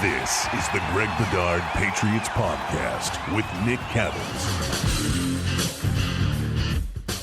This is the Greg Bedard Patriots Podcast with Nick Cattles.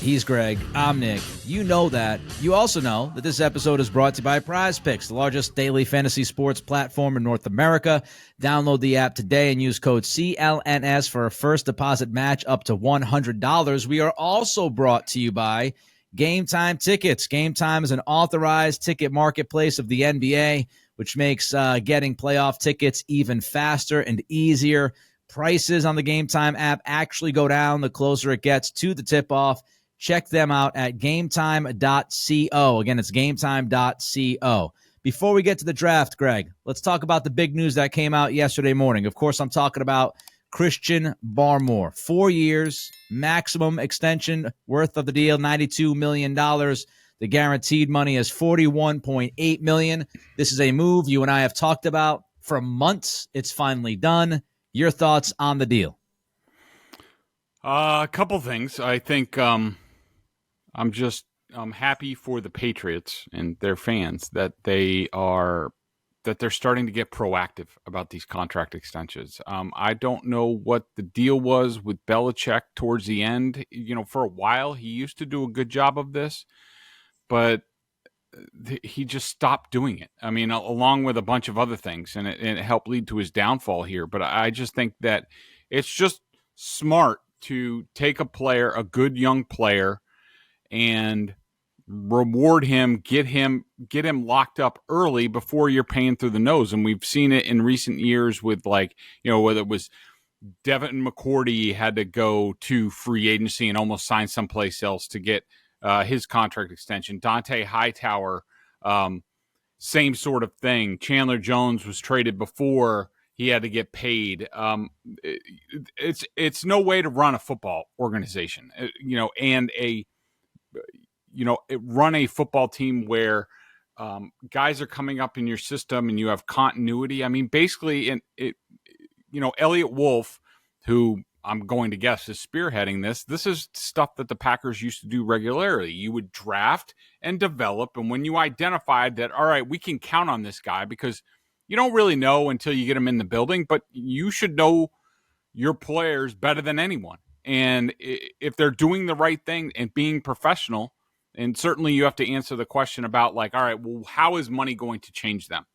He's Greg. I'm Nick. You know that. You also know that this episode is brought to you by Prize Picks, the largest daily fantasy sports platform in North America. Download the app today and use code CLNS for a first deposit match up to $100. We are also brought to you by Game Time Tickets. Game Time is an authorized ticket marketplace of the NBA, which makes getting playoff tickets even faster and easier. Prices on the Game Time app actually go down the closer it gets to the tip-off. Check them out at gametime.co. Again, it's gametime.co. Before we get to the draft, Greg, let's talk about the big news that came out yesterday morning. Of course, I'm talking about Christian Barmore. 4 years, maximum extension worth of the deal, $92 million. The guaranteed money is $41.8 million. This is a move you and I have talked about for months. It's finally done. Your thoughts on the deal? A couple things. I think I'm happy for the Patriots and their fans that they're starting to get proactive about these contract extensions. I don't know what the deal was with Belichick towards the end. You know, for a while he used to do a good job of this, but he just stopped doing it. I mean, along with a bunch of other things, and it helped lead to his downfall here. But I just think that it's just smart to take a player, a good young player, and reward him, get him locked up early before you're paying through the nose. And we've seen it in recent years with, like, you know, whether it was Devin McCourty had to go to free agency and almost sign someplace else to get his contract extension. Dante Hightower, same sort of thing. Chandler Jones was traded before he had to get paid. It's no way to run a football organization, and run a football team where guys are coming up in your system and you have continuity. I mean, basically, Elliott Wolf, who I'm going to guess is spearheading this. This is stuff that the Packers used to do regularly. You would draft and develop, and when you identified that, all right, we can count on this guy, because you don't really know until you get him in the building, but you should know your players better than anyone. And if they're doing the right thing and being professional, and certainly you have to answer the question about, like, all right, well, how is money going to change them?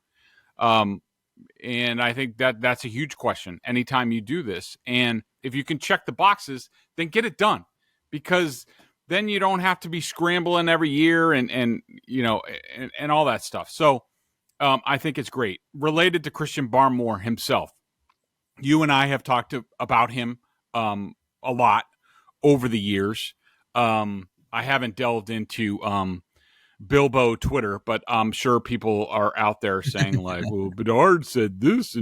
And I think that's a huge question anytime you do this. And if you can check the boxes, then get it done, because then you don't have to be scrambling every year and all that stuff. So I think it's great. Related to Christian Barmore himself, you and I have talked about him a lot over the years. I haven't delved into Bilbo Twitter, but I'm sure people are out there saying, like, well, Bedard said this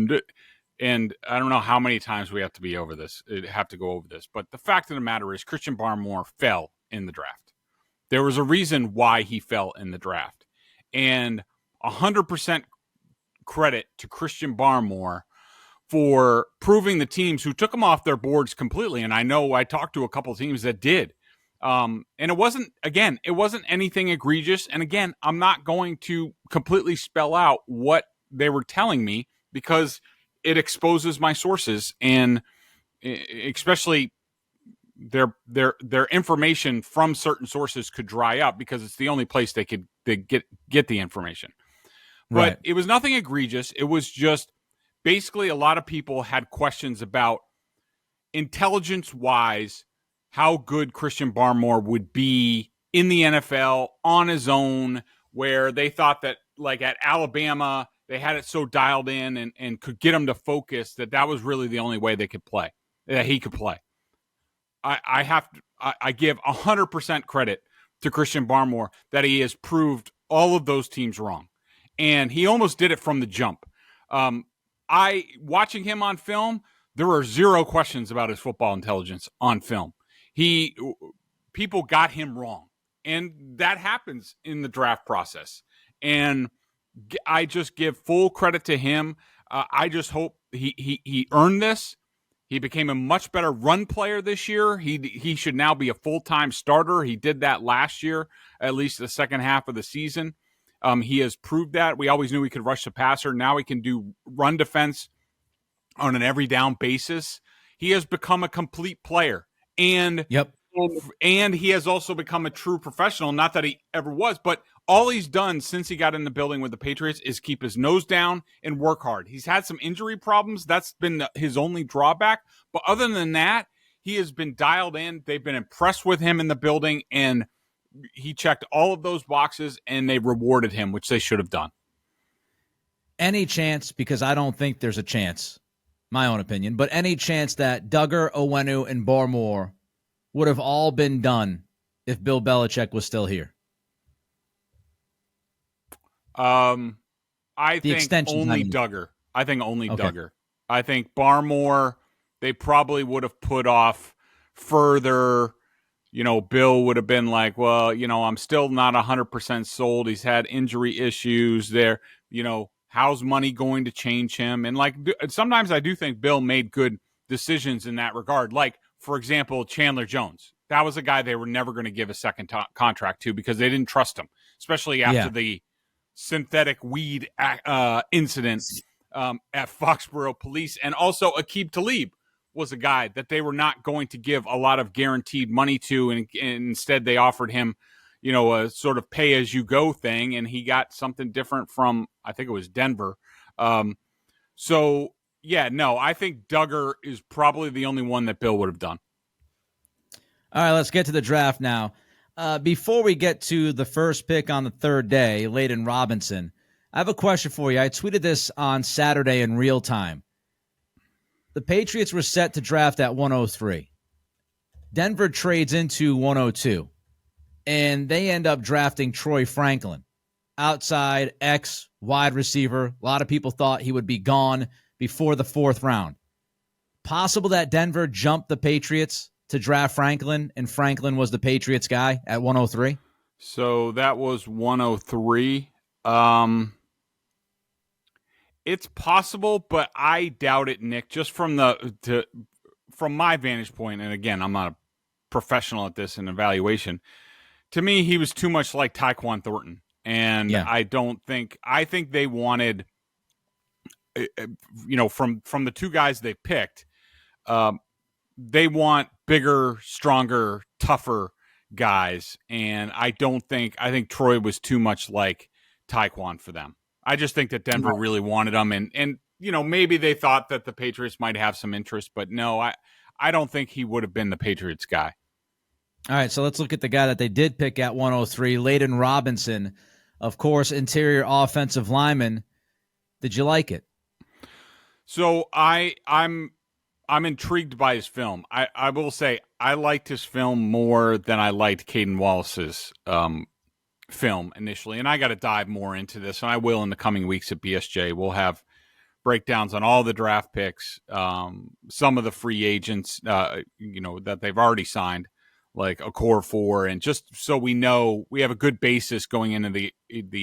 and I don't know how many times we have to go over this. But the fact of the matter is, Christian Barmore fell in the draft. There was a reason why he fell in the draft, and 100% credit to Christian Barmore for proving the teams who took him off their boards completely. And I know I talked to a couple of teams that did. And it wasn't anything egregious. And again, I'm not going to completely spell out what they were telling me, because it exposes my sources, and especially their information from certain sources could dry up, because it's the only place they get the information. Right. But it was nothing egregious. It was just basically a lot of people had questions about intelligence-wise how good Christian Barmore would be in the NFL on his own, where they thought that, like, at Alabama, they had it so dialed in and could get him to focus that was really the only way he could play. I give 100% credit to Christian Barmore that he has proved all of those teams wrong. And he almost did it from the jump. Watching him on film, there were zero questions about his football intelligence on film. People got him wrong, and that happens in the draft process. And I just give full credit to him. I just hope he earned this. He became a much better run player this year. He should now be a full-time starter. He did that last year, at least the second half of the season. He has proved that. We always knew he could rush the passer. Now he can do run defense on an every down basis. He has become a complete player. And he has also become a true professional. Not that he ever was, but all he's done since he got in the building with the Patriots is keep his nose down and work hard. He's had some injury problems. That's been his only drawback. But other than that, he has been dialed in. They've been impressed with him in the building, and he checked all of those boxes, and they rewarded him, which they should have done. Any chance, because I don't think there's a chance, my own opinion, but any chance that Duggar, Owenu, and Barmore would have all been done if Bill Belichick was still here? I think only Duggar. I think only Duggar. I think Barmore, they probably would have put off further. Bill would have been like, well, I'm still not 100% sold. He's had injury issues there. How's money going to change him? And sometimes I do think Bill made good decisions in that regard. Like, for example, Chandler Jones. That was a guy they were never going to give a second contract to because they didn't trust him, especially after the synthetic weed incident at Foxborough Police. And also Aqib Talib was a guy that they were not going to give a lot of guaranteed money to. And instead they offered him, a sort of pay-as-you-go thing. And he got something different from, I think it was Denver. I think Duggar is probably the only one that Bill would have done. All right, let's get to the draft now. Before we get to the first pick on the third day, Layden Robinson, I have a question for you. I tweeted this on Saturday in real time. The Patriots were set to draft at 103. Denver trades into 102, and they end up drafting Troy Franklin, outside wide receiver. A lot of people thought he would be gone before the fourth round. Possible that Denver jumped the Patriots to draft Franklin, and Franklin was the Patriots guy at 103? So that was 103. It's possible, but I doubt it, Nick, just from my vantage point. And again, I'm not a professional at this in evaluation. To me, he was too much like Tyquan Thornton. And I think they wanted, from the two guys they picked, they want bigger, stronger, tougher guys. And I think Troy was too much like Tyquan for them. I just think that Denver really wanted him. And maybe they thought that the Patriots might have some interest, but no, I don't think he would have been the Patriots guy. All right, so let's look at the guy that they did pick at 103, Layden Robinson, of course, interior offensive lineman. Did you like it? So I'm intrigued by his film. I will say I liked his film more than I liked Caden Wallace's film initially, and I got to dive more into this, and I will in the coming weeks at BSJ. We'll have breakdowns on all the draft picks, some of the free agents, that they've already signed, like a core four, and just so we know we have a good basis going into the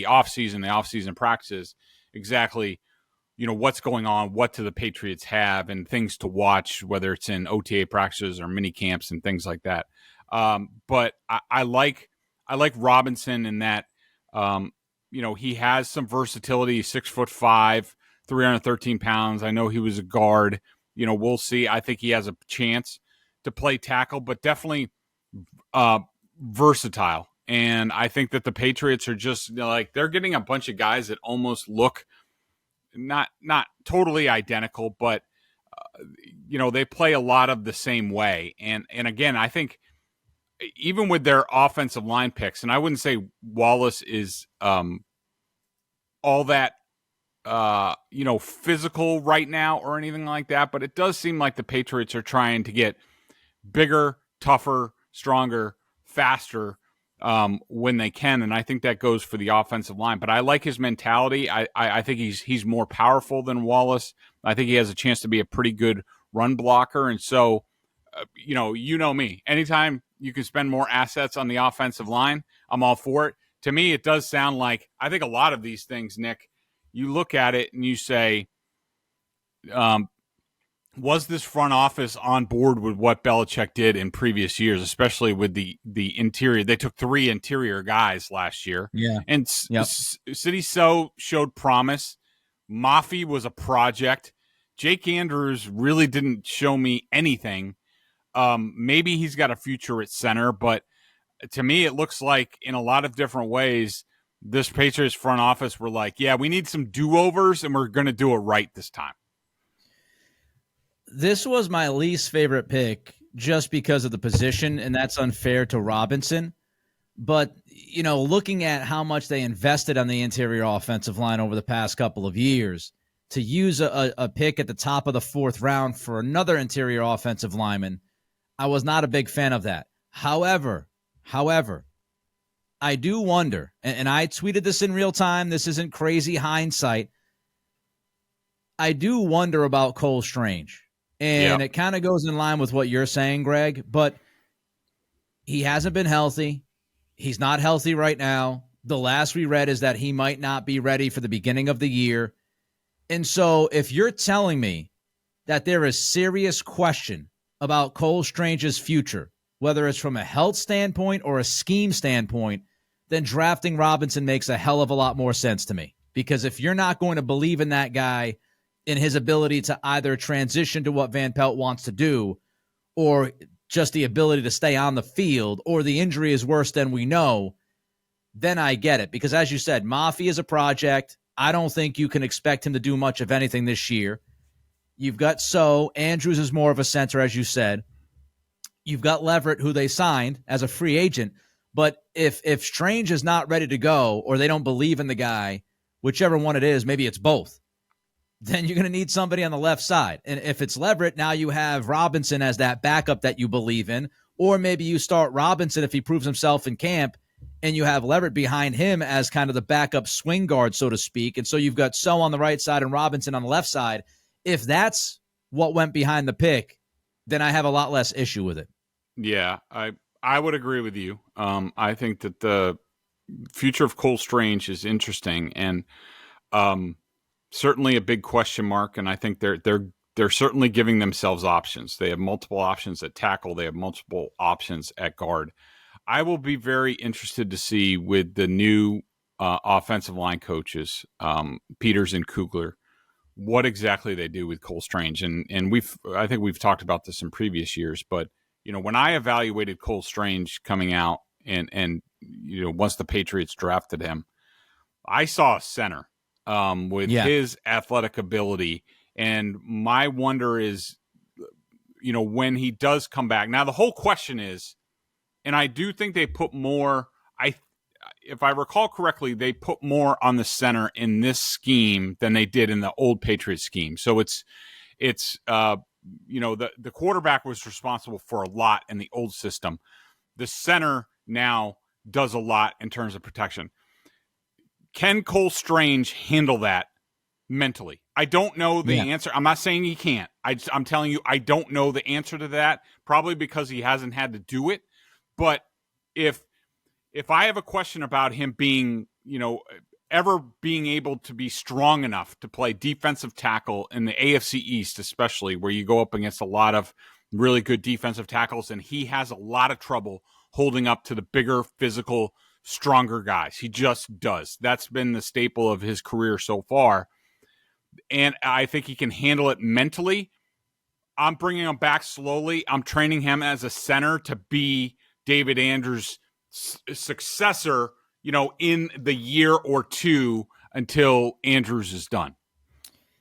offseason practices, exactly, what's going on, what do the Patriots have, and things to watch, whether it's in OTA practices or mini camps and things like that. But I like Robinson in that, he has some versatility. 6'5", 313 pounds. I know he was a guard. We'll see. I think he has a chance to play tackle, but definitely versatile. And I think that the Patriots are just they're getting a bunch of guys that almost look not totally identical, but they play a lot of the same way. And again, I think even with their offensive line picks, and I wouldn't say Wallace is all that physical right now or anything like that, but it does seem like the Patriots are trying to get bigger, tougher, stronger, faster when they can, and I think that goes for the offensive line. But I like his mentality. I think he's more powerful than Wallace. I think he has a chance to be a pretty good run blocker, and so you know me. Anytime you can spend more assets on the offensive line, I'm all for it. To me, it does sound like, I think a lot of these things, Nick, you look at it and you say, was this front office on board with what Belichick did in previous years, especially with the interior? They took 3 interior guys last year. Yeah. And Yep. City So showed promise. Mafi was a project. Jake Andrews really didn't show me anything. Maybe he's got a future at center, but to me, it looks like in a lot of different ways, this Patriots front office were like, yeah, we need some do-overs, and we're going to do it right this time. This was my least favorite pick just because of the position, and that's unfair to Robinson. But, looking at how much they invested on the interior offensive line over the past couple of years, to use a pick at the top of the 4th round for another interior offensive lineman, I was not a big fan of that. However, I do wonder, and I tweeted this in real time, this isn't crazy hindsight, I do wonder about Cole Strange. And It kind of goes in line with what you're saying, Greg, but he hasn't been healthy. He's not healthy right now. The last we read is that he might not be ready for the beginning of the year. And so if you're telling me that there is serious question about Cole Strange's future, whether it's from a health standpoint or a scheme standpoint, then drafting Robinson makes a hell of a lot more sense to me. Because if you're not going to believe in that guy, in his ability to either transition to what Van Pelt wants to do, or just the ability to stay on the field, or the injury is worse than we know, then I get it. Because as you said, Mafi is a project. I don't think you can expect him to do much of anything this year. You've got Andrews is more of a center, as you said. You've got Leverett, who they signed as a free agent. But if Strange is not ready to go, or they don't believe in the guy, whichever one it is, maybe it's both, then you're going to need somebody on the left side. And if it's Leverett, now you have Robinson as that backup that you believe in. Or maybe you start Robinson if he proves himself in camp, and you have Leverett behind him as kind of the backup swing guard, so to speak. And so you've got on the right side and Robinson on the left side. If that's what went behind the pick, then I have a lot less issue with it. Yeah, I would agree with you. I think that the future of Cole Strange is interesting, and certainly a big question mark. And I think they're certainly giving themselves options. They have multiple options at tackle. They have multiple options at guard. I will be very interested to see with the new offensive line coaches, Peters and Kugler, what exactly they do with Cole Strange. And I think we've talked about this in previous years, but when I evaluated Cole Strange coming out and once the Patriots drafted him, I saw a center with his athletic ability. And my wonder is, when he does come back. Now, the whole question is, and I do think they put more, if I recall correctly, they put more on the center in this scheme than they did in the old Patriots scheme. So it's the quarterback was responsible for a lot in the old system. The center now does a lot in terms of protection. Can Cole Strange handle that mentally? I don't know the answer. I'm not saying he can't. I'm telling you, I don't know the answer to that, probably because he hasn't had to do it. But if I have a question about him being, ever being able to be strong enough to play defensive tackle in the AFC East, especially where you go up against a lot of really good defensive tackles, and he has a lot of trouble holding up to the bigger, physical, stronger guys. He just does. That's been the staple of his career so far. And I think he can handle it mentally. I'm bringing him back slowly. I'm training him as a center to be David Andrews' successor, in the year or two until Andrews is done.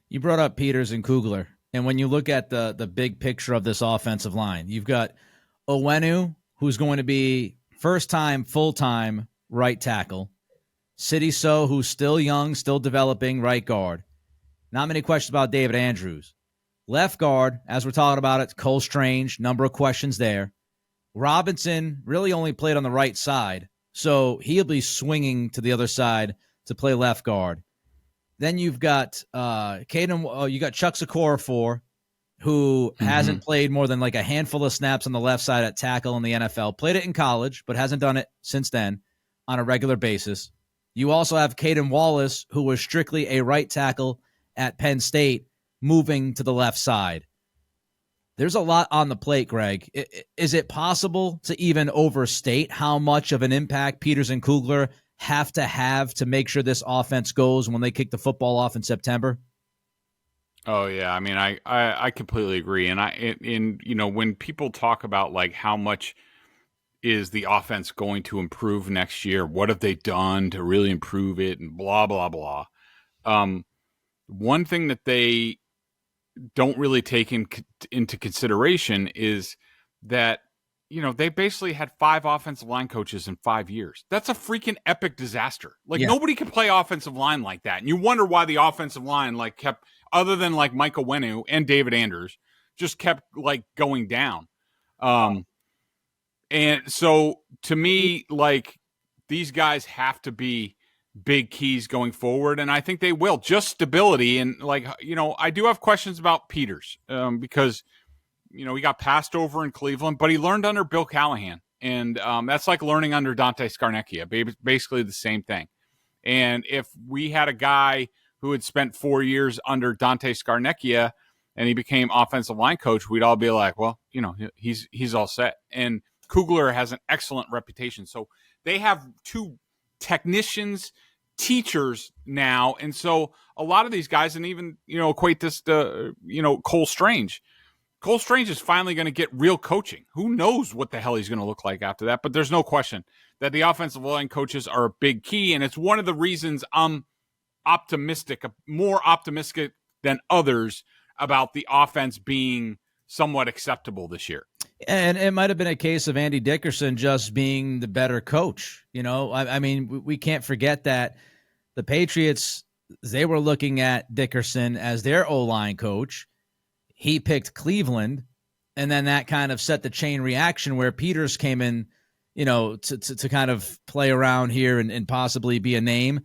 You brought up Peters and Kugler, and when you look at the big picture of this offensive line, you've got Owenu, who's going to be first-time, full-time right tackle. City So, who's still young, still developing right guard. Not many questions about David Andrews. Left guard, as we're talking about it, Cole Strange, number of questions there. Robinson really only played on the right side, so he'll be swinging to the other side to play left guard. Then you've got you got Chuck Okorafor, who hasn't played more than like a handful of snaps on the left side at tackle in the NFL. Played it in college, but hasn't done it since then on a regular basis. You also have Caden Wallace, who was strictly a right tackle at Penn State, moving to the left side. There's a lot on the plate, Greg. Is it possible to even overstate how much of an impact Peters and Kugler have to make sure this offense goes when they kick the football off in September? Oh yeah, I mean, I completely agree, and when people talk about like how much is the offense going to improve next year, what have they done to really improve it, and blah blah blah. One thing that they don't really take into consideration is that they basically had 5 offensive line coaches in 5 years. That's a freaking epic disaster. Like nobody can play offensive line like that, and you wonder why the offensive line kept, other than like Michael Wenu and David Anders, just kept like going down. And so to me, like, these guys have to be big keys going forward, and I think they will. Just stability, and I do have questions about Peters because he got passed over in Cleveland, but he learned under Bill Callahan, and that's like learning under Dante Scarnecchia, basically the same thing. And if we had a guy who had spent 4 years under Dante Scarnecchia and he became offensive line coach, we'd all be like, well, he's all set. And Kugler has an excellent reputation. So they have 2 technicians, teachers now. And so a lot of these guys, and even, equate this to, Cole Strange. Cole Strange is finally going to get real coaching. Who knows what the hell he's going to look like after that? But there's no question that the offensive line coaches are a big key. And it's one of the reasons I'm more optimistic than others about the offense being somewhat acceptable this year. And it might have been a case of Andy Dickerson just being the better coach. I mean, we can't forget that the Patriots, they were looking at Dickerson as their O-line coach. He picked Cleveland, and then that kind of set the chain reaction where Peters came in, to kind of play around here and possibly be a name.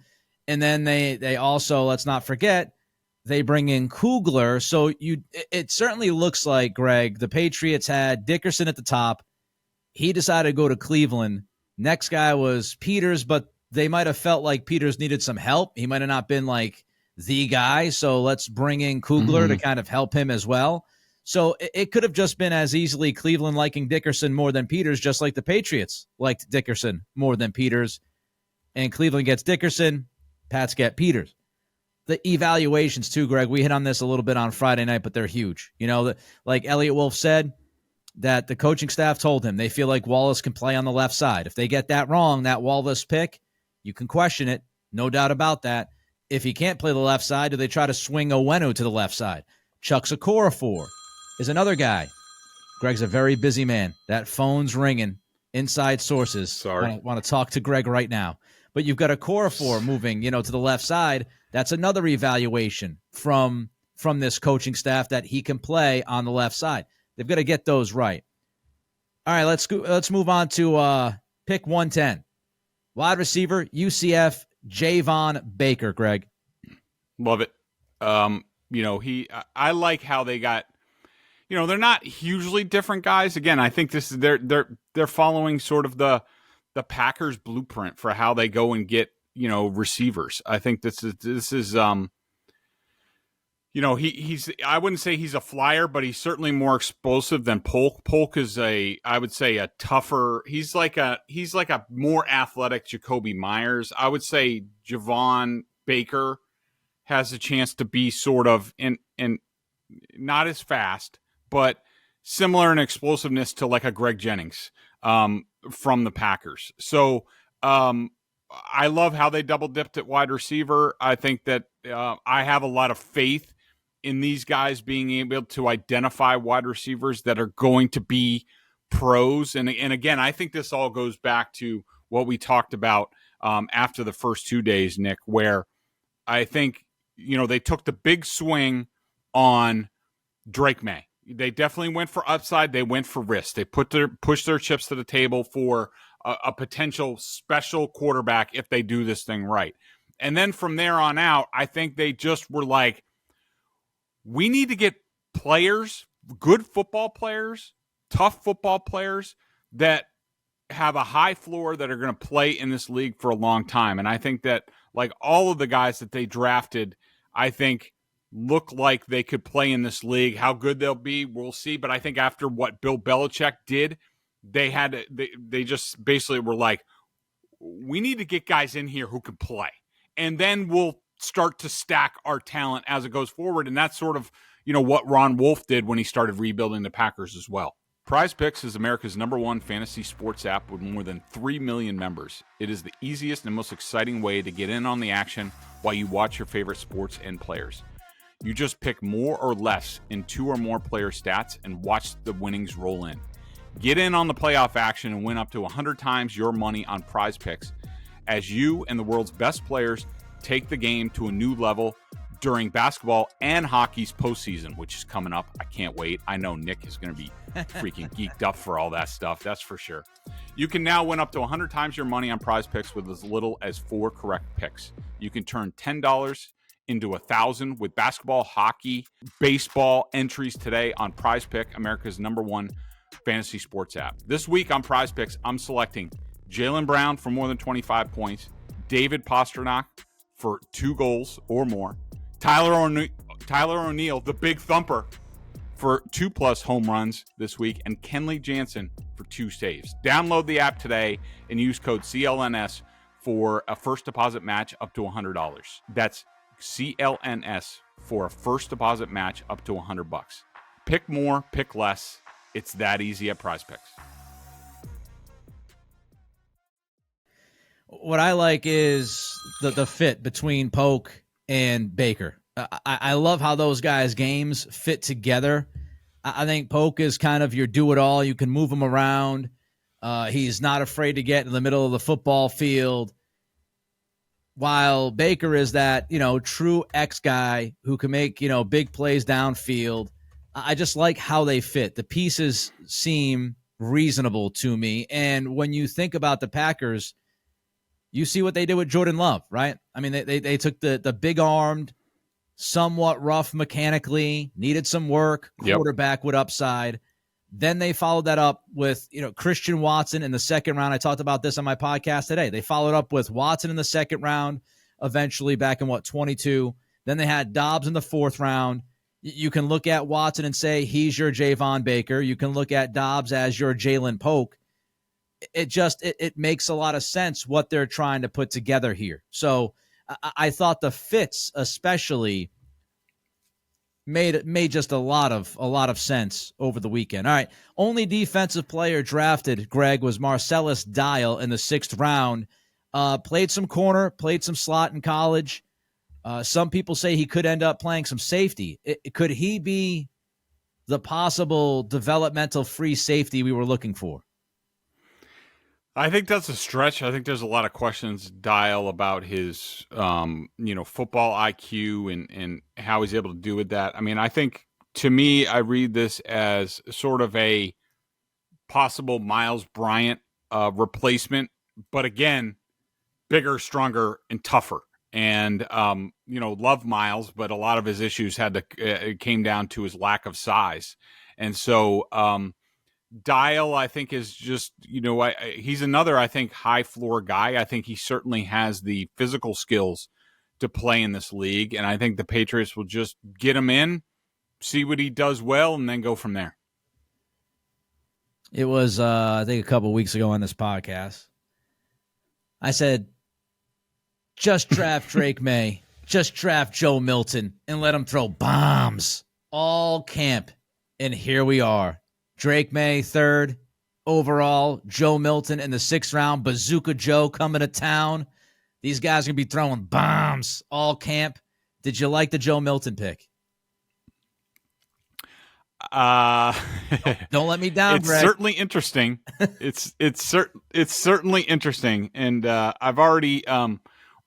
And then they also, let's not forget, they bring in Kugler. So it certainly looks like, Greg, the Patriots had Dickerson at the top. He decided to go to Cleveland. Next guy was Peters, but they might have felt like Peters needed some help. He might have not been like the guy. So let's bring in Kugler to kind of help him as well. So it could have just been as easily Cleveland liking Dickerson more than Peters, just like the Patriots liked Dickerson more than Peters. And Cleveland gets Dickerson, Pats get Peters. The evaluations too, Greg, we hit on this a little bit on Friday night, but they're huge. Like Elliot Wolf said, that the coaching staff told him they feel like Wallace can play on the left side. If they get that wrong, that Wallace pick, you can question it. No doubt about that. If he can't play the left side, do they try to swing Owenu to the left side? Chuck Okorafor is another guy. Greg's a very busy man. That phone's ringing. Inside sources. Sorry. I want to talk to Greg right now. But you've got Okorafor moving, to the left side. That's another evaluation from this coaching staff that he can play on the left side. They've got to get those right. All right, let's move on to pick 110. Wide receiver, UCF, Javon Baker, Greg. Love it. I like how they got, they're not hugely different guys. Again, I think this is they're following sort of the Packers blueprint for how they go and get, receivers. I think this is he's I wouldn't say he's a flyer, but he's certainly more explosive than Polk. Polk is I would say a tougher, he's like a more athletic Jacoby Myers. I would say Javon Baker has a chance to be sort of and not as fast, but similar in explosiveness to like a Greg Jennings from the Packers. So I love how they double dipped at wide receiver. I think that I have a lot of faith in these guys being able to identify wide receivers that are going to be pros. And again, I think this all goes back to what we talked about after the first 2 days, Nick, where I think, they took the big swing on Drake May. They definitely went for upside. They went for risk. They pushed their chips to the table for a potential special quarterback if they do this thing right. And then from there on out, I think they just were like, we need to get players, good football players, tough football players that have a high floor that are going to play in this league for a long time. And I think that like all of the guys that they drafted, I think look like they could play in this league. How good they'll be, we'll see. But I think after what Bill Belichick did, they just basically were like, we need to get guys in here who can play. And then we'll start to stack our talent as it goes forward. And that's sort of, what Ron Wolf did when he started rebuilding the Packers as well. Prize Picks is America's #1 fantasy sports app with more than 3 million members. It is the easiest and most exciting way to get in on the action while you watch your favorite sports and players. You just pick more or less in 2 or more player stats and watch the winnings roll in. Get in on the playoff action and win up to 100 times your money on Prize Picks as you and the world's best players take the game to a new level during basketball and hockey's postseason, which is coming up. I can't wait. I know Nick is going to be freaking geeked up for all that stuff. That's for sure. You can now win up to 100 times your money on Prize Picks with as little as 4 correct picks. You can turn $10 into 1,000 with basketball, hockey, baseball entries today on Prize Pick, America's #1 fantasy sports app. This week on Prize Picks, I'm selecting Jaylen Brown for more than 25 points, David Pastrnak for 2 goals or more, Tyler O'Neill, the big thumper, for 2+ home runs this week, and Kenley Jansen for 2 saves. Download the app today and use code CLNS for a first deposit match up to $100. That's CLNS for a first deposit match up to $100. Pick more, pick less. It's that easy at Prize Picks. What I like is the fit between Polk and Baker. I love how those guys' games fit together. I think Polk is kind of your do-it-all. You can move him around. He's not afraid to get in the middle of the football field. While Baker is that, true X guy who can make, big plays downfield. I just like how they fit. The pieces seem reasonable to me. And when you think about the Packers, you see what they did with Jordan Love, right? I mean, they took the big-armed, somewhat rough mechanically, needed some work, quarterback with upside. Then they followed that up with, Christian Watson in the second round. I talked about this on my podcast today. They followed up with Watson in the second round, eventually back in 22. Then they had Dobbs in the 4th round. You can look at Watson and say he's your Javon Baker. You can look at Dobbs as your Jalen Polk. It makes a lot of sense what they're trying to put together here. So I thought the fits especially made just a lot of sense over the weekend. All right, only defensive player drafted, Greg, was Marcellas Dial in the 6th round. Played some corner, played some slot in college. Some people say he could end up playing some safety. Could he be the possible developmental free safety we were looking for? I think that's a stretch. I think there's a lot of questions, Dial, about his, football IQ and how he's able to do with that. I mean, I think, to me, I read this as sort of a possible Miles Bryant replacement, but again, bigger, stronger, and tougher. And, love Miles, but a lot of his issues it came down to his lack of size. And so, Dial, I think, is just, he's another, I think, high floor guy. I think he certainly has the physical skills to play in this league. And I think the Patriots will just get him in, see what he does well, and then go from there. It was, I think, a couple of weeks ago on this podcast. I said, just draft Drake May, just draft Joe Milton, and let him throw bombs all camp. And here we are. Drake May, 3rd overall. Joe Milton in the 6th round. Bazooka Joe coming to town. These guys are going to be throwing bombs all camp. Did you like the Joe Milton pick? Don't let me down, it's Greg. Certainly interesting. It's certainly interesting. And I've already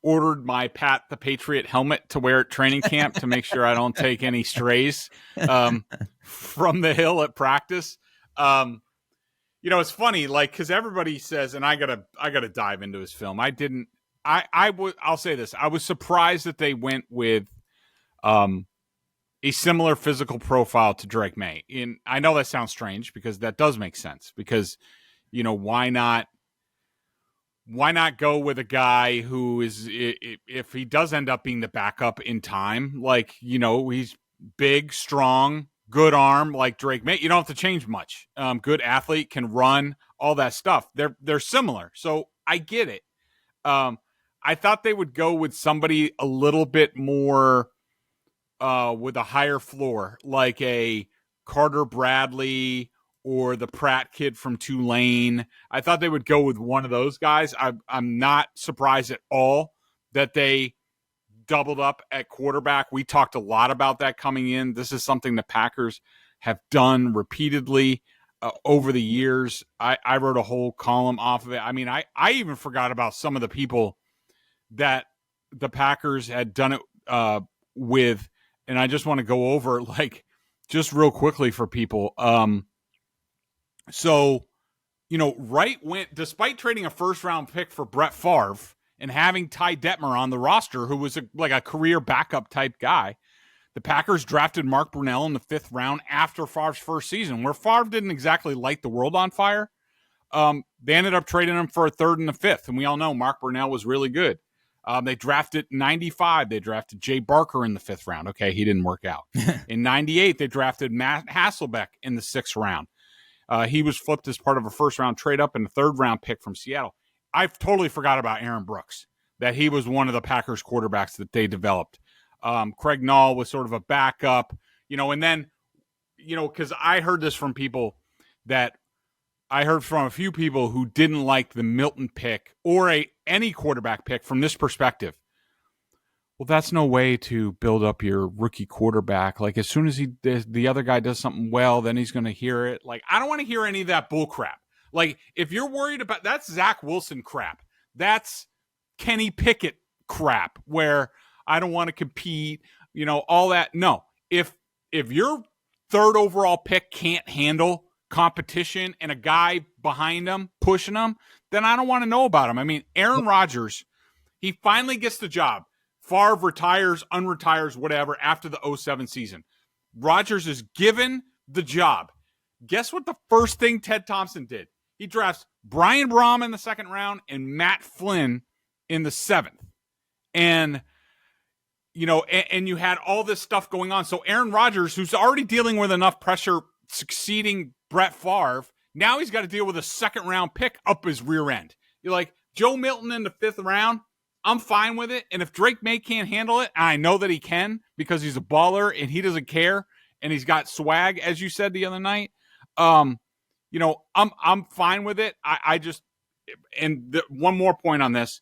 ordered my Pat the Patriot helmet to wear at training camp to make sure I don't take any strays from the hill at practice. It's funny, because everybody says, and I gotta dive into his film. I'll say this. I was surprised that they went with a similar physical profile to Drake May. And I know that sounds strange because that does make sense because, why not why not go with a guy who is, if he does end up being the backup in time, like, he's big, strong, good arm like Drake May. You don't have to change much. Good athlete, can run, all that stuff. They're similar. So I get it. I thought they would go with somebody a little bit more with a higher floor, like a Carter Bradley or the Pratt kid from Tulane. I thought they would go with one of those guys. I'm not surprised at all that they doubled up at quarterback. We talked a lot about that coming in. This is something the Packers have done repeatedly over the years. I wrote a whole column off of it. I mean, I even forgot about some of the people that the Packers had done it with, and I just want to go over, like, just real quickly for people. So, Wright went, despite trading a first-round pick for Brett Favre and having Ty Detmer on the roster, who was like a career backup type guy, the Packers drafted Mark Brunell in the 5th round after Favre's first season, where Favre didn't exactly light the world on fire. They ended up trading him for a 3rd and a 5th, and we all know Mark Brunell was really good. They drafted 95. They drafted Jay Barker in the 5th round. Okay, he didn't work out. In 98, they drafted Matt Hasselbeck in the 6th round. He was flipped as part of a first-round trade-up and a 3rd-round pick from Seattle. I totally forgot about Aaron Brooks, that he was one of the Packers quarterbacks that they developed. Craig Nall was sort of a backup, and then, because I heard this from people that I heard from a few people who didn't like the Milton pick or any quarterback pick from this perspective. Well, that's no way to build up your rookie quarterback. Like, as soon as the other guy does something well, then he's going to hear it. Like, I don't want to hear any of that bull crap. Like, if you're worried about, that's Zach Wilson crap. That's Kenny Pickett crap, where I don't want to compete, all that. No, if your 3rd overall pick can't handle competition and a guy behind him pushing him, then I don't want to know about him. I mean, Aaron Rodgers, he finally gets the job. Favre retires, unretires, whatever, after the 2007 season. Rodgers is given the job. Guess what the first thing Ted Thompson did? He drafts Brian Braum in the 2nd round and Matt Flynn in the 7th. And, and you had all this stuff going on. So Aaron Rodgers, who's already dealing with enough pressure succeeding Brett Favre, now he's got to deal with a 2nd-round pick up his rear end. You're like, Joe Milton in the 5th round, I'm fine with it. And if Drake May can't handle it, and I know that he can because he's a baller and he doesn't care and he's got swag, as you said the other night, I'm fine with it. I just, and one more point on this,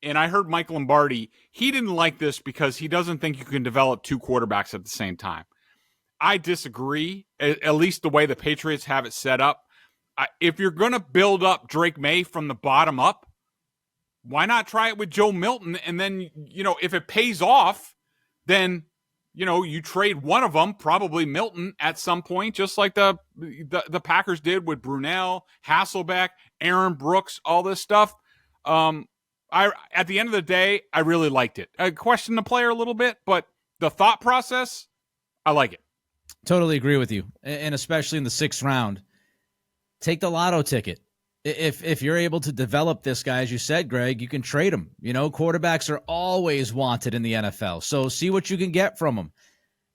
and I heard Mike Lombardi, he didn't like this because he doesn't think you can develop 2 quarterbacks at the same time. I disagree, at least the way the Patriots have it set up. If you're going to build up Drake May from the bottom up, why not try it with Joe Milton? And then, if it pays off, then, you trade one of them, probably Milton, at some point, just like the Packers did with Brunell, Hasselbeck, Aaron Brooks, all this stuff. At the end of the day, I really liked it. I questioned the player a little bit, but the thought process, I like it. Totally agree with you. And especially in the 6th round, take the lotto ticket. If you're able to develop this guy, as you said, Greg, you can trade him. Quarterbacks are always wanted in the NFL. So see what you can get from them.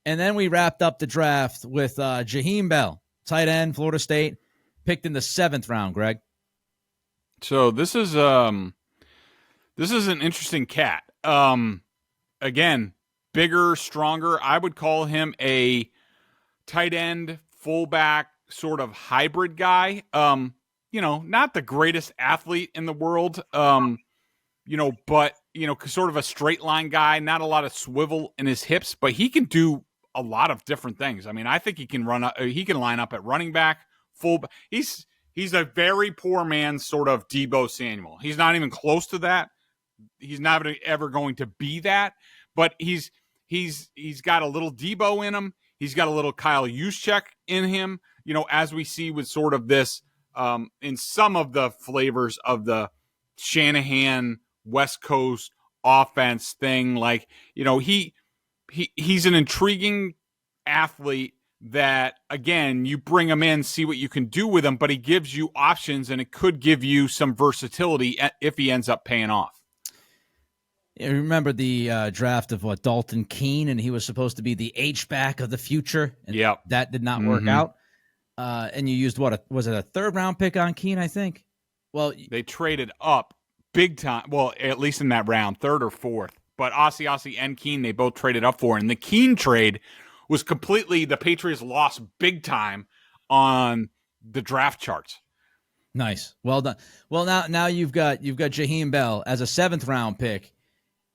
And then we wrapped up the draft with Jaheim Bell, tight end, Florida State, picked in the 7th round, Greg. So this is an interesting cat. Again, bigger, stronger. I would call him a tight end, fullback, sort of hybrid guy. Not the greatest athlete in the world, but, sort of a straight line guy, not a lot of swivel in his hips, but he can do a lot of different things. I mean, I think he can line up at running back, full. He's a very poor man's sort of Deebo Samuel. He's not even close to that. He's not ever going to be that, but he's got a little Deebo in him. He's got a little Kyle Juszczyk in him, as we see with sort of this, in some of the flavors of the Shanahan West Coast offense thing. Like, he's an intriguing athlete that, again, you bring him in, see what you can do with him, but he gives you options, and it could give you some versatility if he ends up paying off. Yeah, remember the draft of Dalton Keene, and he was supposed to be the H-back of the future, and that did not work out. And you used was it a third-round pick on Keene, I think? Well, they traded up big time. Well, at least in that round, third or fourth. But Ossie and Keene, they both traded up for. And the Keene trade was completely, the Patriots lost big time on the draft charts. Nice. Well done. Well, now you've got Jaheim Bell as a 7th-round pick,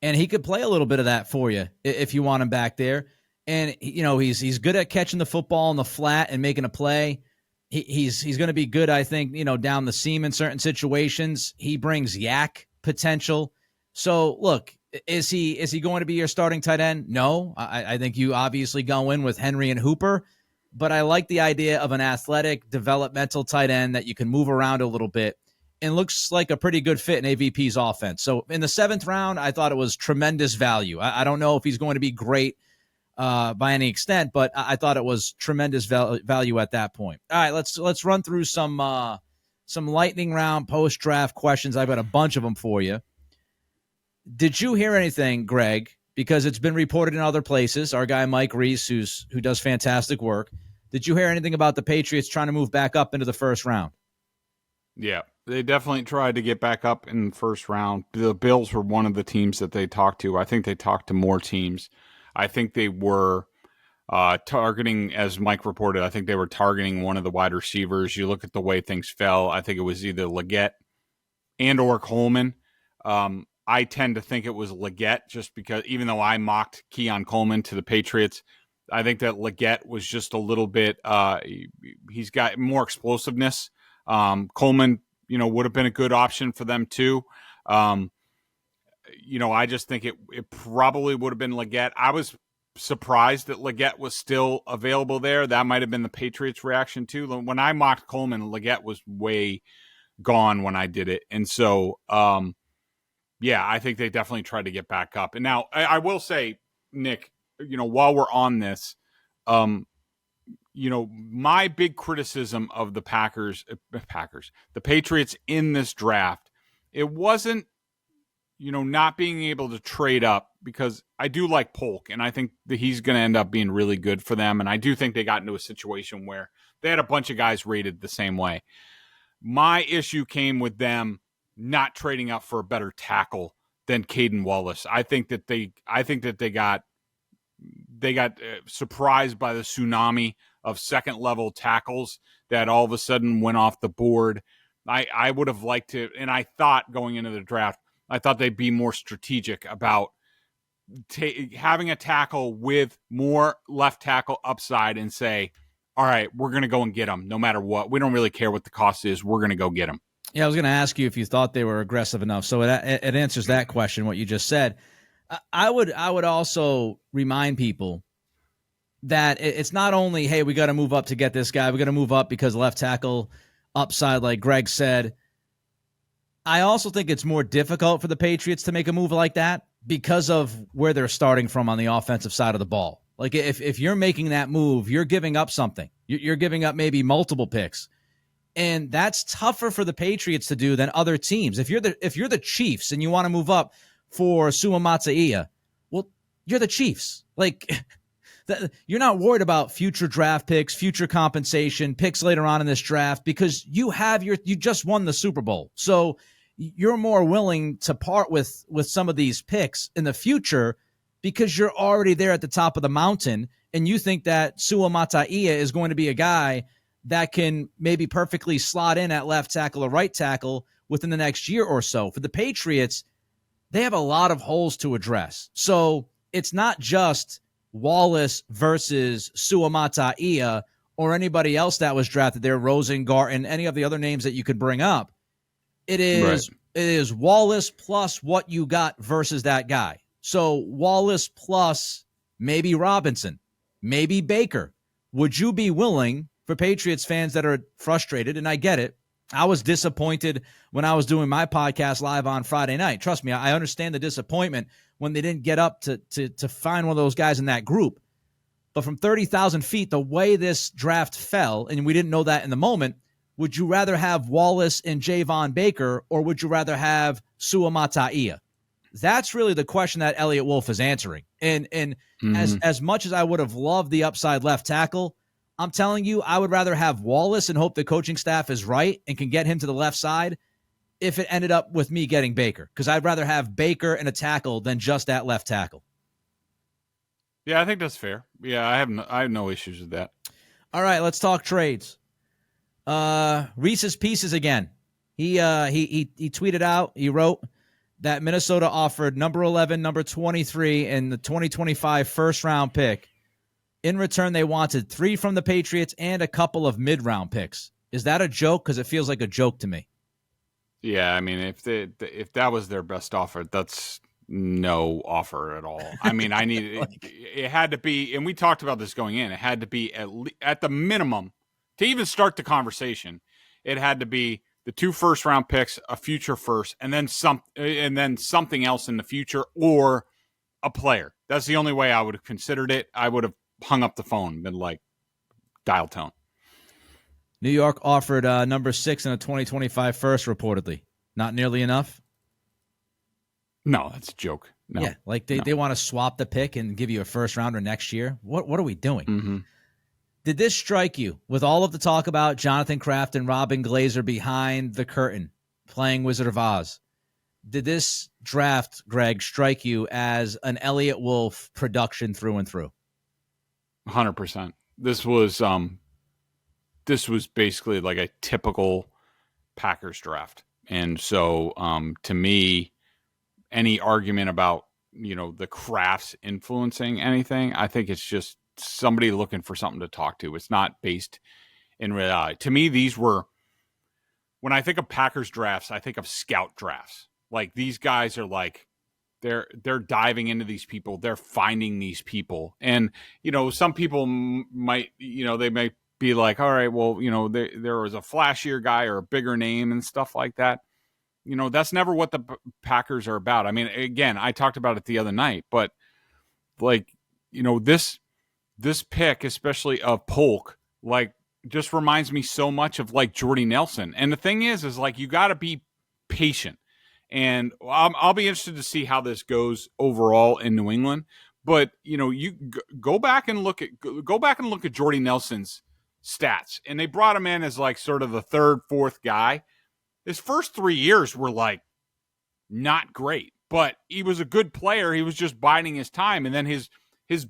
and he could play a little bit of that for you if you want him back there. And, he's good at catching the football in the flat and making a play. He's going to be good, I think, down the seam in certain situations. He brings yak potential. So, look, is he going to be your starting tight end? No. I think you obviously go in with Henry and Hooper, but I like the idea of an athletic, developmental tight end that you can move around a little bit and looks like a pretty good fit in AVP's offense. So, in the 7th round, I thought it was tremendous value. I don't know if he's going to be great by any extent, but I thought it was tremendous value at that point. All right, let's run through some lightning round post-draft questions. I've got a bunch of them for you. Did you hear anything, Greg? Because it's been reported in other places. Our guy Mike Reese, who does fantastic work. Did you hear anything about the Patriots trying to move back up into the first round? Yeah, they definitely tried to get back up in the first round. The Bills were one of the teams that they talked to. I think they talked to more teams. I think they were targeting, as Mike reported, I think they were targeting one of the wide receivers. You look at the way things fell. I think it was either Leggett and or Coleman. I tend to think it was Leggett just because, even though I mocked Keon Coleman to the Patriots, I think that Leggett was just a little bit, he's got more explosiveness. Coleman, would have been a good option for them too. I just think it probably would have been Leggett. I was surprised that Leggett was still available there. That might have been the Patriots' reaction too. When I mocked Coleman, Leggett was way gone when I did it. And so, I think they definitely tried to get back up. And now I will say, Nick, while we're on this, my big criticism of the the Patriots in this draft, it wasn't, not being able to trade up, because I do like Polk, and I think that he's going to end up being really good for them. And I do think they got into a situation where they had a bunch of guys rated the same way. My issue came with them not trading up for a better tackle than Caden Wallace. I think that they got surprised by the tsunami of second level tackles that all of a sudden went off the board. I would have liked to, and I thought going into the draft, I thought they'd be more strategic about having a tackle with more left tackle upside and say, all right, we're going to go and get them no matter what. We don't really care what the cost is. We're going to go get them. Yeah, I was going to ask you if you thought they were aggressive enough. So it answers that question, what you just said. I would also remind people that it's not only, hey, we got to move up to get this guy. We got to move up because left tackle upside, like Greg said. I also think it's more difficult for the Patriots to make a move like that because of where they're starting from on the offensive side of the ball. Like if you're making that move, you're giving up something. You're giving up maybe multiple picks. And that's tougher for the Patriots to do than other teams. If you're the Chiefs and you want to move up for Suamataia, well, you're the Chiefs. Like, you're not worried about future draft picks, future compensation, picks later on in this draft, because you just won the Super Bowl. So you're more willing to part with some of these picks in the future because you're already there at the top of the mountain, and you think that Suamataia is going to be a guy that can maybe perfectly slot in at left tackle or right tackle within the next year or so. For the Patriots, they have a lot of holes to address. So it's not just Wallace versus Suamataia or anybody else that was drafted there, Rosengarten, any of the other names that you could bring up. It is Wallace plus what you got versus that guy. So Wallace plus maybe Robinson, maybe Baker. Would you be willing, for Patriots fans that are frustrated, and I get it, I was disappointed when I was doing my podcast live on Friday night. Trust me, I understand the disappointment when they didn't get up to find one of those guys in that group. But from 30,000 feet, the way this draft fell, and we didn't know that in the moment, would you rather have Wallace and Javon Baker, or would you rather have Suamataia? That's really the question that Elliott Wolf is answering. And as much as I would have loved the upside left tackle, I'm telling you, I would rather have Wallace and hope the coaching staff is right and can get him to the left side if it ended up with me getting Baker, because I'd rather have Baker and a tackle than just that left tackle. Yeah, I think that's fair. Yeah, I have no issues with that. All right, let's talk trades. Reese's Pieces again. He tweeted out, he wrote that Minnesota offered number 11, number 23, and the 2025 first-round pick. In return, they wanted 3 from the Patriots and a couple of mid-round picks. Is that a joke? Because it feels like a joke to me. Yeah, I mean, if that was their best offer, that's no offer at all. I mean, I needed it had to be, and we talked about this going in. It had to be at the minimum to even start the conversation. It had to be the 2 first-round picks, a future first, and then something else in the future, or a player. That's the only way I would have considered it. I would have hung up the phone and been like, dial tone. New York offered number 6 in a 2025 first, reportedly. Not nearly enough? No, that's a joke. No. Yeah, like they want to swap the pick and give you a first rounder next year. What are we doing? Mm-hmm. Did this strike you, with all of the talk about Jonathan Kraft and Robin Glazer behind the curtain playing Wizard of Oz? Did this draft, Greg, strike you as an Elliott Wolf production through and through? 100%. This was basically like a typical Packers draft. And so to me, any argument about, the Krafts influencing anything, I think it's just somebody looking for something to talk to. It's not based in reality. To me, these were, when I think of Packers drafts, I think of scout drafts. Like, these guys are like, they're diving into these people. They're finding these people. And, some people might, they might be like, all right, well, there was a flashier guy or a bigger name and stuff like that. That's never what the Packers are about. I mean, again, I talked about it the other night, but like, this pick, especially of Polk, like, just reminds me so much of like Jordy Nelson. And the thing is like, you got to be patient. And I'll be interested to see how this goes overall in New England. But you go back and look at Jordy Nelson's stats, and they brought him in as like sort of the 3rd, 4th guy. His first 3 years were like not great, but he was a good player. He was just biding his time, and then his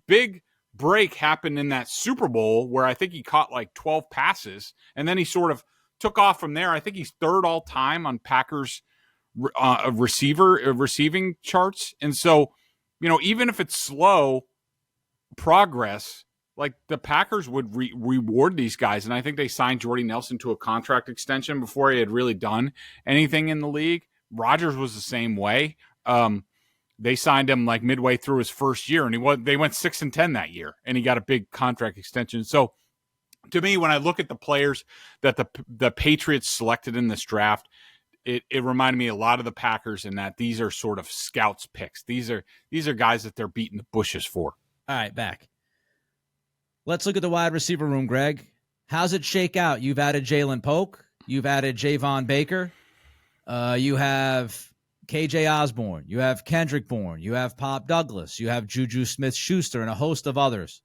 big break happened in that Super Bowl where I think he caught like 12 passes, and then he sort of took off from there. I think he's 3rd all time on Packers receiving charts. And so, even if it's slow progress, like, the Packers would reward these guys. And I think they signed Jordy Nelson to a contract extension before he had really done anything in the league. Rodgers was the same way. They signed him like midway through his first year, and they went 6-10 that year, and he got a big contract extension. So to me, when I look at the players that the Patriots selected in this draft, it reminded me a lot of the Packers in that these are sort of scouts picks. These are guys that they're beating the bushes for. All right, back. Let's look at the wide receiver room, Greg. How's it shake out? You've added Jalen Polk. You've added Javon Baker. You have KJ Osborne. You have Kendrick Bourne. You have Pop Douglas. You have Juju Smith-Schuster and a host of others.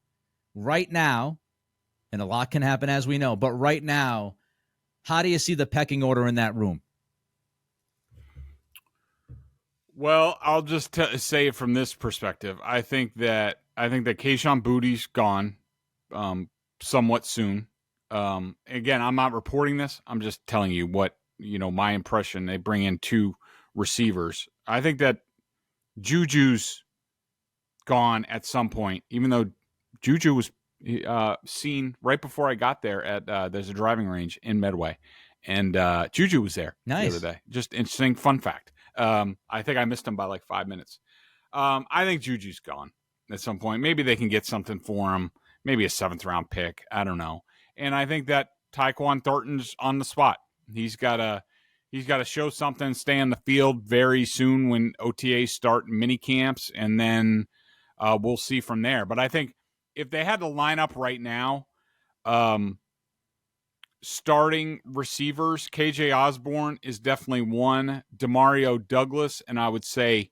Right now, and a lot can happen as we know, but right now, how do you see the pecking order in that room? Well, I'll just say it from this perspective. I think that Kayshon Boutte's gone somewhat soon. Again, I'm not reporting this. I'm just telling you what, my impression. They bring in 2 receivers. I think that Juju's gone at some point, even though Juju was seen right before I got there at there's a driving range in Medway, and Juju was there the other day. Just interesting fun fact. I think I missed him by like 5 minutes. I think Juju's gone at some point. Maybe they can get something for him, maybe a 7th round pick. I don't know. And I think that Tyquan Thornton's on the spot. He's got to show something, stay on the field very soon when OTAs start mini camps, and then we'll see from there. But I think if they had to line up right now, starting receivers, KJ Osborne is definitely one, Demario Douglas, and I would say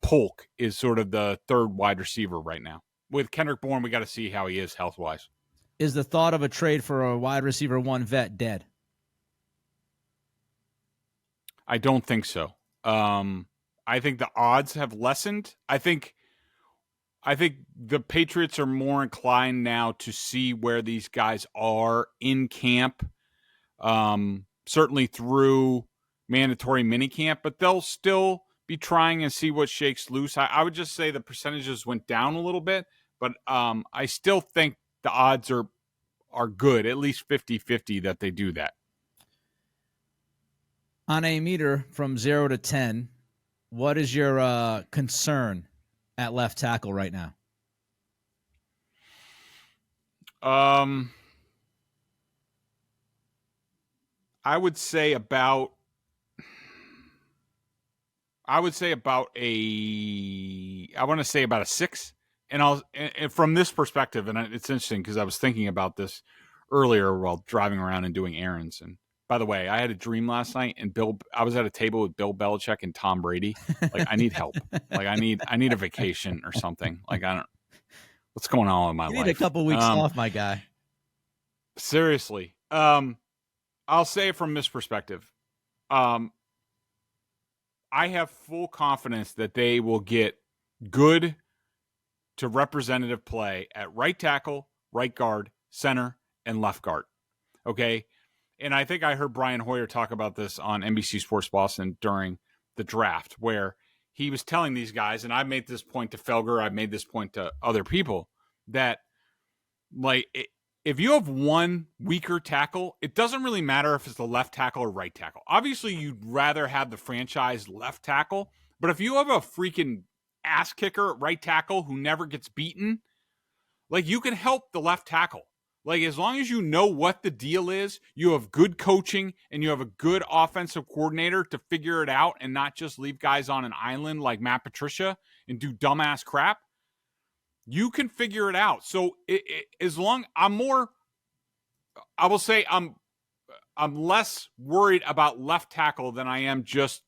Polk is sort of the third wide receiver right now. With Kendrick Bourne, we got to see how he is health-wise. Is the thought of a trade for a wide receiver one vet dead? I don't think so. I think the odds have lessened. I think the Patriots are more inclined now to see where these guys are in camp, certainly through mandatory minicamp, but they'll still be trying and see what shakes loose. I would just say the percentages went down a little bit, but I still think the odds are good, at least 50-50 that they do that. On a meter from 0 to 10, what is your concern at left tackle right now? I would say about a 6. And from this perspective, and it's interesting because I was thinking about this earlier while driving around and doing errands. And by the way, I had a dream last night, and I was at a table with Bill Belichick and Tom Brady. Like, I need help. Like, I need a vacation or something. Like, what's going on with my life? You need a couple weeks off, my guy. Seriously. I'll say it from this perspective. I have full confidence that they will get good to representative play at right tackle, right guard, center, and left guard. Okay? And I think I heard Brian Hoyer talk about this on NBC Sports Boston during the draft, where he was telling these guys, and I've made this point to Felger, I've made this point to other people, that like if you have one weaker tackle, it doesn't really matter if it's the left tackle or right tackle. Obviously, you'd rather have the franchise left tackle, but if you have a freaking ass kicker at right tackle who never gets beaten, like, you can help the left tackle. Like, as long as you know what the deal is, you have good coaching, and you have a good offensive coordinator to figure it out and not just leave guys on an island like Matt Patricia and do dumbass crap, you can figure it out. So as long I'm less worried about left tackle than I am just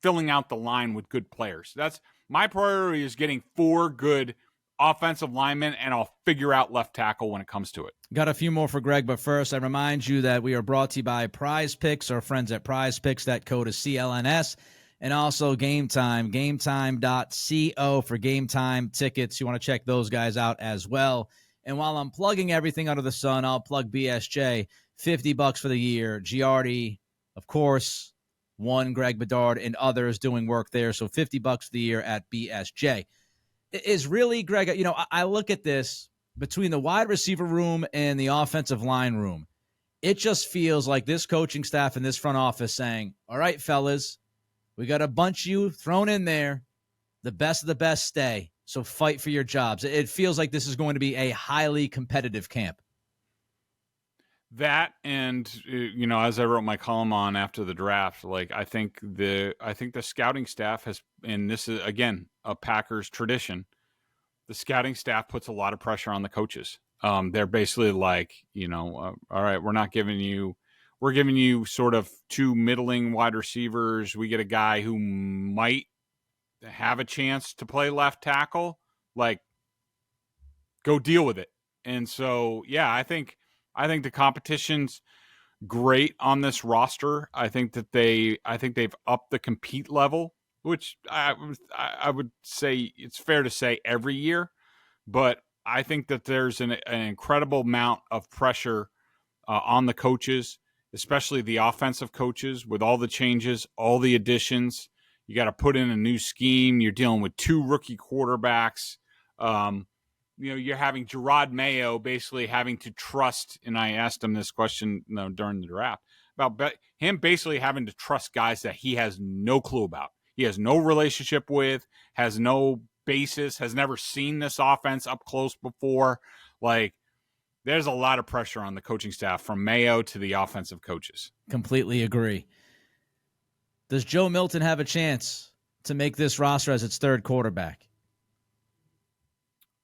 filling out the line with good players. That's my priority, is getting 4 good offensive linemen, and I'll figure out left tackle when it comes to it. Got a few more for Greg, but first I remind you that we are brought to you by Prize Picks, our friends at Prize Picks. That code is CLNS. And also Game Time, gametime.co for Game Time tickets. You want to check those guys out as well. And while I'm plugging everything under the sun, I'll plug BSJ, $50 for the year. Giardi, of course, one, Greg Bedard, and others doing work there. So $50 for the year at BSJ. Is really, Greg, I look at this between the wide receiver room and the offensive line room. It just feels like this coaching staff and this front office saying, all right, fellas, we got a bunch of you thrown in there. The best of the best stay. So fight for your jobs. It feels like this is going to be a highly competitive camp. That, and as I wrote my column on after the draft, like, I think the scouting staff has, and this is again a Packers tradition, the scouting staff puts a lot of pressure on the coaches. They're basically like, all right, we're giving you sort of 2 middling wide receivers. We get a guy who might have a chance to play left tackle. Like, go deal with it. And so, yeah, I think the competition's great on this roster. I think they've upped the compete level, which I would say it's fair to say every year. But I think that there's an incredible amount of pressure on the coaches, especially the offensive coaches, with all the changes, all the additions. You got to put in a new scheme. You're dealing with 2 rookie quarterbacks. You're having Gerard Mayo basically having to trust, and I asked him this question during the draft, about him basically having to trust guys that he has no clue about. He has no relationship with, has no basis, has never seen this offense up close before. Like, there's a lot of pressure on the coaching staff from Mayo to the offensive coaches. Completely agree. Does Joe Milton have a chance to make this roster as its 3rd quarterback?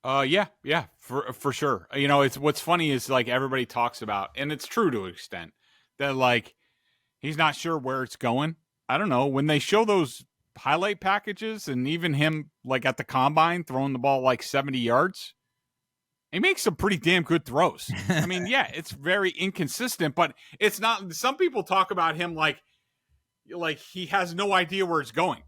Yeah, for sure. You know, it's what's funny is like everybody talks about, and it's true to an extent, that like he's not sure where it's going. I don't know, when they show those highlight packages and even him like at the combine throwing the ball like 70 yards, he makes some pretty damn good throws. I mean, yeah, it's very inconsistent, but it's not. Some people talk about him like he has no idea where it's going.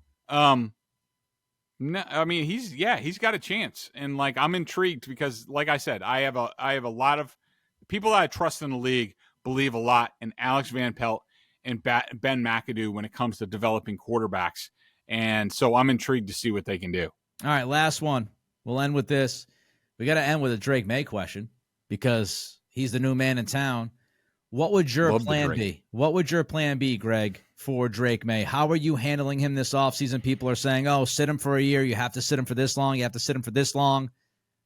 No, I mean he's got a chance, and like I'm intrigued because, like I said, I have a lot of people that I trust in the league believe a lot in Alex Van Pelt and Ben McAdoo when it comes to developing quarterbacks, and so I'm intrigued to see what they can do. All right, last one. We'll end with this. We got to end with a Drake May question because he's the new man in town. What would your plan be? What would your plan be, Greg, for Drake May? How are you handling him this offseason? People are saying, oh, sit him for a year. You have to sit him for this long. You have to sit him for this long.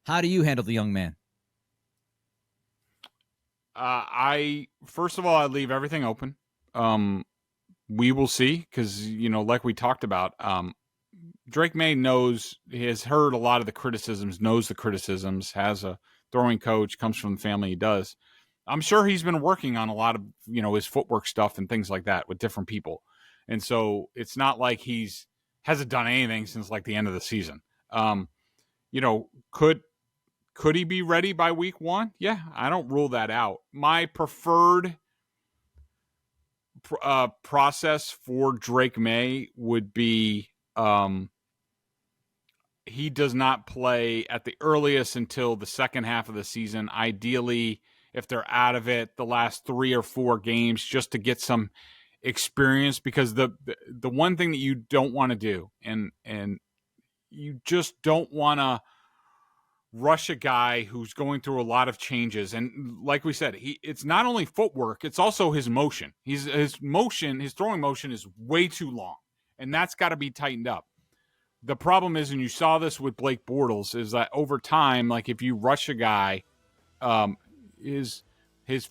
How do you handle the young man? First of all, I leave everything open. We will see because, you know, like we talked about, Drake May has heard a lot of the criticisms, knows the criticisms, has a throwing coach, comes from the family he does. I'm sure he's been working on a lot of, you know, his footwork stuff and things like that with different people. And so it's not like hasn't done anything since like the end of the season. You know, could he be ready by week 1? Yeah, I don't rule that out. My preferred process for Drake May would be he does not play at the earliest until the second half of the season. Ideally, if they're out of it, the last 3 or 4 games, just to get some experience, because the one thing that you don't want to do, and you just don't want to rush a guy who's going through a lot of changes. And like we said, it's not only footwork, it's also his motion. His throwing motion is way too long, and that's got to be tightened up. The problem is, and you saw this with Blake Bortles, is that over time, like if you rush a guy, his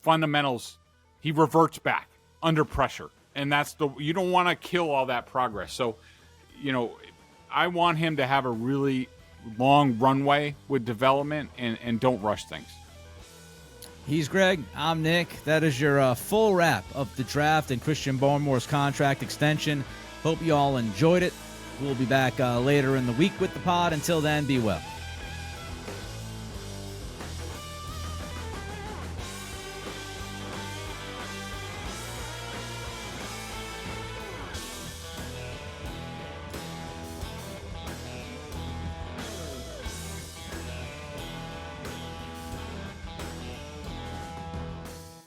fundamentals, he reverts back under pressure, and you don't want to kill all that progress. So, you know, I want him to have a really long runway with development and don't rush things. He's Greg. I'm Nick. That is your full wrap of the draft and Christian Barmore's contract extension. Hope you all enjoyed it. We'll be back later in the week with the pod. Until then, be well.